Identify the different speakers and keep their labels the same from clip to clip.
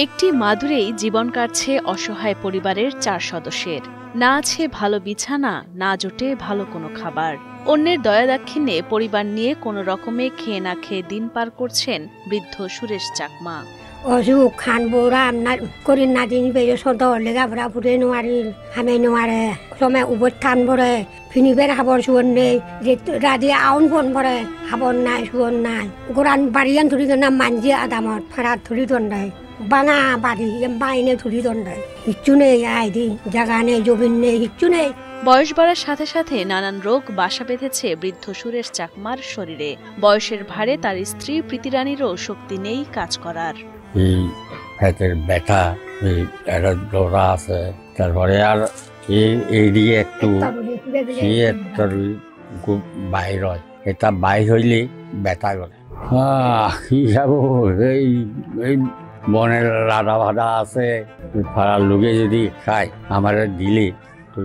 Speaker 1: একটি মাদুরেই জীবন কাটছে অসহায় পরিবারের ৪ সদস্যের। না আছে ভালো বিছানা, না জোটে ভালো কোনো খাবার। অন্যের দয়াদাক্ষিণ্যে পরিবার নিয়ে কোনো রকমে খেয়ে না খেয়ে দিন পার করছেন বৃদ্ধ সুরেশ চাকমা।
Speaker 2: অসুখ খান বোরা করি না দিন বেজে সদ লেখাপড়া ফুটে নোয়ারিল হামে নোয়ারে সময় উবর থান ভরে ফিনিবের হাবর সুবন নেই যে রাজি আউন ফোন ভরে হাবর নাই সুবন নাই গোরান বাড়িয়ান ধরি না মানজি আদামত ফারাত ধরি দণ্ডায় বাঙা বাড়ি বাইনে ধরি দণ্ডায় কিচ্ছু নেই আইদি জায়গা নেই জমিন নেই কিচ্ছু নেই।
Speaker 1: বয়স বাড়ার সাথে সাথে নানান রোগ বাসা বেঁধেছে বৃদ্ধ সুরেশ চাকমার শরীরে। বয়সের ভারে তার স্ত্রী প্রীতিরানীরও শক্তি নেই কাজ করার।
Speaker 3: এই হাতের ব্যথা, এই ডোরা আছে, তারপরে আর এই দিয়ে একটু বাইর হয়, এটা বাইর হইলে ব্যথা করে। কি যাব, এই এই বনের রাধা ভাড়া আছে, পাড়ার লোকে যদি খায় আমার দিলে তো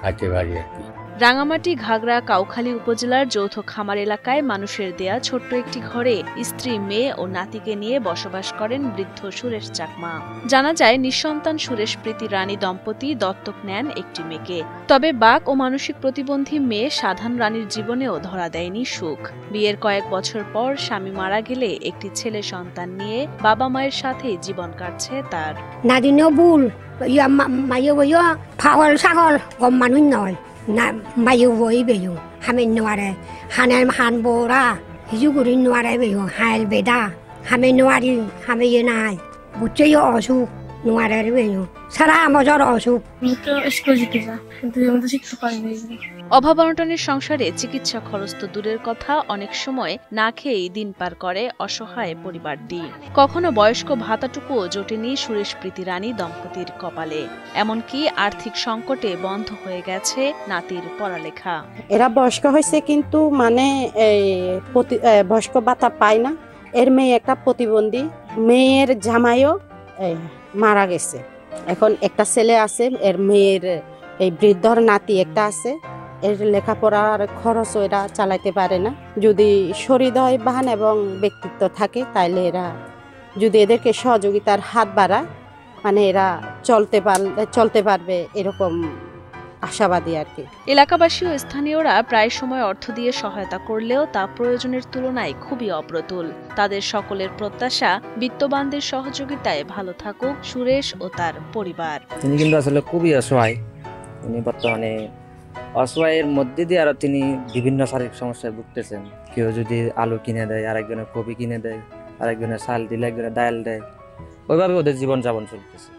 Speaker 3: খাইতে পারি আর কি।
Speaker 1: রাঙামাটি, ঘাগড়া, কাউখালী উপজেলার যৌথ খামার এলাকায় মানুষের দেয়া ছোট্ট একটি ঘরে স্ত্রী, মেয়ে ও নাতিকে নিয়ে বসবাস করেন বৃদ্ধ সুরেশ চাকমা। জানা যায় নিঃসন্তান সুরেশ প্রীতি রানী দম্পতি দত্তক নেন একটি মেয়েকে। তবে বাক ও মানসিক প্রতিবন্ধী মেয়ে সাধারণ রানীর জীবনেও ধরা দেয়নি সুখ। বিয়ের কয়েক বছর পর স্বামী মারা গেলে একটি ছেলে সন্তান নিয়ে বাবা মায়ের সাথেই জীবন কাটছে তার।
Speaker 2: নাদিনেও ভুল মাইয়া ফাগল ছাগল গম মানুষ নয় না মাইও বই বেয়ো হামে নোয়ারে হানের হান বোরা হিজু করি নোয়ারে বেয়ো হাইল বেদা হামে নোয়ারি হামে ইয়ে নাই বুঝছে অসুখ নোয়ারে বেয়ো সারা বছর অসুখ।
Speaker 1: অভাব অনটনের সংসারে চিকিৎসা খরচ তো দূরের কথা, অনেক সময় না খেয়েই দিন পার করে অসহায় পরিবারটি। কখনো বয়স্ক ভাতাটুকুও জোটেনি সুরেশ প্রীতি রানী দম্পতির কপালে। এমনকি আর্থিক সংকটে বন্ধ হয়ে গেছে নাতির পড়ালেখা।
Speaker 4: এরা বয়স্ক হয়েছে কিন্তু মানে বয়স্ক ভাতা পায় না। এর মেয়ে একটা প্রতিবন্ধী, মেয়ের জামাইও মারা গেছে। এখন একটা ছেলে আছে, এর মেয়ের এই বৃদ্ধর নাতি একটা আছে। এর লেখাপড়ার খরচও এরা চালাইতে পারে না। যদি সহৃদয় বাহান এবং ব্যক্তিত্ব থাকে তাইলে এরা যদি এদেরকে সহযোগিতার হাত বাড়ায় মানে এরা চলতে পারবে এরকম আশাবাদী আর কি।
Speaker 1: এলাকাবাসী ও স্থানীয়রা প্রায় সময় অর্থ দিয়ে সহায়তা করলেও তা প্রয়োজনের তুলনায় খুবই অপ্রতুল। তাদের সকলের প্রত্যাশা বিত্তবানদের সহযোগিতায় ভালো থাকুক সুরেশ ও তার পরিবার।
Speaker 5: তিনি কিন্তু আসলে খুবই অসহায়। তিনি বর্তমানে অসহায়ের মধ্যে দিয়ে আরো তিনি বিভিন্ন শারীরিক সমস্যায় ভুগতেছেন। কেউ যদি আলু কিনে দেয়, আরেকজনের কপি কিনে দেয়, আরেকজনের চাল দিলে একজনের ডাল দেয়, ওইভাবে ওদের জীবনযাপন চলতেছে।